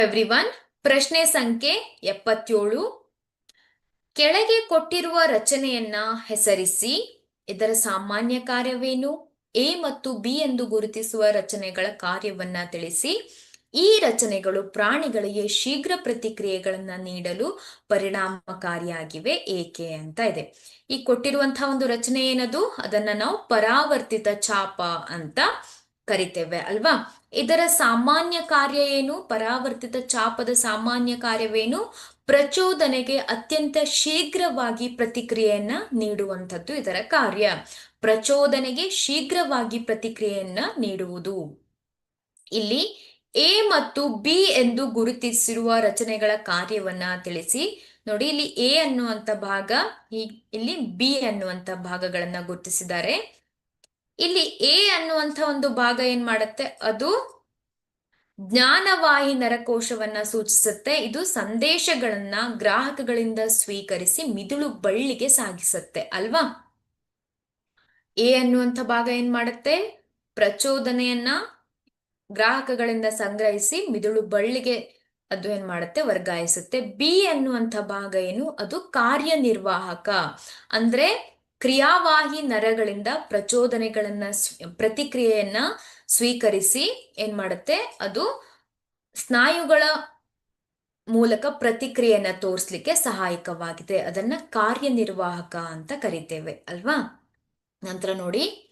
Everyone, ಪ್ರಶ್ನೆ ಸಂಖ್ಯೆ 77. ಕೆಳಗೆ ಕೊಟ್ಟಿರುವ ರಚನೆಯನ್ನ ಹೆಸರಿಸಿ. ಇದರ ಸಾಮಾನ್ಯ ಕಾರ್ಯವೇನು? ಎ ಮತ್ತು ಬಿ ಎಂದು ಗುರುತಿಸುವ ರಚನೆಗಳ ಕಾರ್ಯವನ್ನ ತಿಳಿಸಿ. ಈ ರಚನೆಗಳು ಪ್ರಾಣಿಗಳಿಗೆ ಶೀಘ್ರ ಪ್ರತಿಕ್ರಿಯೆಗಳನ್ನ ನೀಡಲು ಪರಿಣಾಮಕಾರಿಯಾಗಿವೆ ಏಕೆ ಅಂತ ಇದೆ. ಈ ಕೊಟ್ಟಿರುವಂತಹ ಒಂದು ರಚನೆ ಏನದು? ಅದನ್ನ ನಾವು ಪರಾವರ್ತಿತ ಚಾಪ ಅಂತ ಕರಿತೇವೆ ಅಲ್ವಾ. ಇದರ ಸಾಮಾನ್ಯ ಕಾರ್ಯ ಏನು? ಪರಾವರ್ತಿತ ಚಾಪದ ಸಾಮಾನ್ಯ ಕಾರ್ಯವೇನು? ಪ್ರಚೋದನೆಗೆ ಅತ್ಯಂತ ಶೀಘ್ರವಾಗಿ ಪ್ರತಿಕ್ರಿಯೆಯನ್ನ ನೀಡುವಂಥದ್ದು ಇದರ ಕಾರ್ಯ. ಪ್ರಚೋದನೆಗೆ ಶೀಘ್ರವಾಗಿ ಪ್ರತಿಕ್ರಿಯೆಯನ್ನ ನೀಡುವುದು. ಇಲ್ಲಿ ಎ ಮತ್ತು ಬಿ ಎಂದು ಗುರುತಿಸಿರುವ ರಚನೆಗಳ ಕಾರ್ಯವನ್ನ ತಿಳಿಸಿ. ನೋಡಿ, ಇಲ್ಲಿ ಎ ಅನ್ನುವಂತ ಭಾಗ, ಇಲ್ಲಿ ಬಿ ಅನ್ನುವಂತ ಭಾಗಗಳನ್ನ ಗುರುತಿಸಿದ್ದಾರೆ. ಇಲ್ಲಿ ಎ ಅನ್ನುವಂಥ ಒಂದು ಭಾಗ ಏನ್ ಮಾಡುತ್ತೆ? ಅದು ಜ್ಞಾನವಾಹಿ ನರಕೋಶವನ್ನ ಸೂಚಿಸುತ್ತೆ. ಇದು ಸಂದೇಶಗಳನ್ನ ಗ್ರಾಹಕಗಳಿಂದ ಸ್ವೀಕರಿಸಿ ಮಿದುಳು ಬಳ್ಳಿಗೆ ಸಾಗಿಸುತ್ತೆ ಅಲ್ವಾ. ಎ ಅನ್ನುವಂಥ ಭಾಗ ಏನ್ ಮಾಡುತ್ತೆ? ಪ್ರಚೋದನೆಯನ್ನ ಗ್ರಾಹಕಗಳಿಂದ ಸಂಗ್ರಹಿಸಿ ಮಿದುಳು ಬಳ್ಳಿಗೆ ಅದು ಏನ್ ಮಾಡುತ್ತೆ? ವರ್ಗಾಯಿಸುತ್ತೆ. ಬಿ ಅನ್ನುವಂಥ ಭಾಗ ಏನು? ಅದು ಕಾರ್ಯನಿರ್ವಾಹಕ, ಅಂದ್ರೆ ಕ್ರಿಯಾವಾಹಿ ನರಗಳಿಂದ ಪ್ರಚೋದನೆಗಳನ್ನ ಪ್ರತಿಕ್ರಿಯೆಯನ್ನ ಸ್ವೀಕರಿಸಿ ಏನ್ ಮಾಡುತ್ತೆ? ಅದು ಸ್ನಾಯುಗಳ ಮೂಲಕ ಪ್ರತಿಕ್ರಿಯೆಯನ್ನ ತೋರಿಸ್ಲಿಕ್ಕೆ ಸಹಾಯಕವಾಗಿದೆ. ಅದನ್ನ ಕಾರ್ಯನಿರ್ವಾಹಕ ಅಂತ ಕರಿತೇವೆ ಅಲ್ವಾ. ನಂತರ ನೋಡಿ,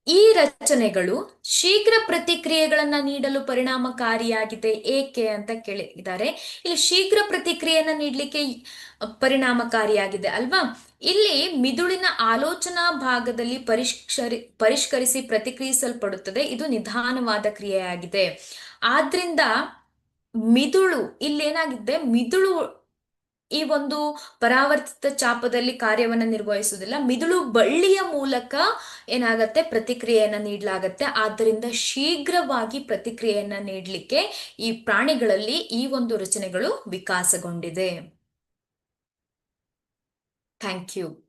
ಈ ರಚನೆಗಳು ಶೀಘ್ರ ಪ್ರತಿಕ್ರಿಯೆಗಳನ್ನ ನೀಡಲು ಪರಿಣಾಮಕಾರಿಯಾಗಿದೆ ಏಕೆ ಅಂತ ಕೇಳಿದ್ದಾರೆ. ಇಲ್ಲಿ ಶೀಘ್ರ ಪ್ರತಿಕ್ರಿಯೆಯನ್ನ ನೀಡಲಿಕ್ಕೆ ಪರಿಣಾಮಕಾರಿಯಾಗಿದೆ ಅಲ್ವಾ. ಇಲ್ಲಿ ಮಿದುಳಿನ ಆಲೋಚನಾ ಭಾಗದಲ್ಲಿ ಪರಿಷ್ಕರಿಸಿ ಪ್ರತಿಕ್ರಿಯಿಸಲ್ಪಡುತ್ತದೆ. ಇದು ನಿಧಾನವಾದ ಕ್ರಿಯೆಯಾಗಿದೆ. ಆದ್ರಿಂದ ಮಿದುಳು ಇಲ್ಲೇನಾಗಿದೆ? ಮಿದುಳು ಈ ಒಂದು ಪರಾವರ್ತಿತ ಚಾಪದಲ್ಲಿ ಕಾರ್ಯವನ್ನ ನಿರ್ವಹಿಸುವುದಿಲ್ಲ. ಮಿದುಳು ಬಳ್ಳಿಯ ಮೂಲಕ ಏನಾಗತ್ತೆ? ಪ್ರತಿಕ್ರಿಯೆಯನ್ನ ನೀಡಲಾಗತ್ತೆ. ಆದ್ದರಿಂದ ಶೀಘ್ರವಾಗಿ ಪ್ರತಿಕ್ರಿಯೆಯನ್ನ ನೀಡಲಿಕ್ಕೆ ಈ ಪ್ರಾಣಿಗಳಲ್ಲಿ ಈ ಒಂದು ರಚನೆಗಳು ವಿಕಾಸಗೊಂಡಿದೆ. Thank you.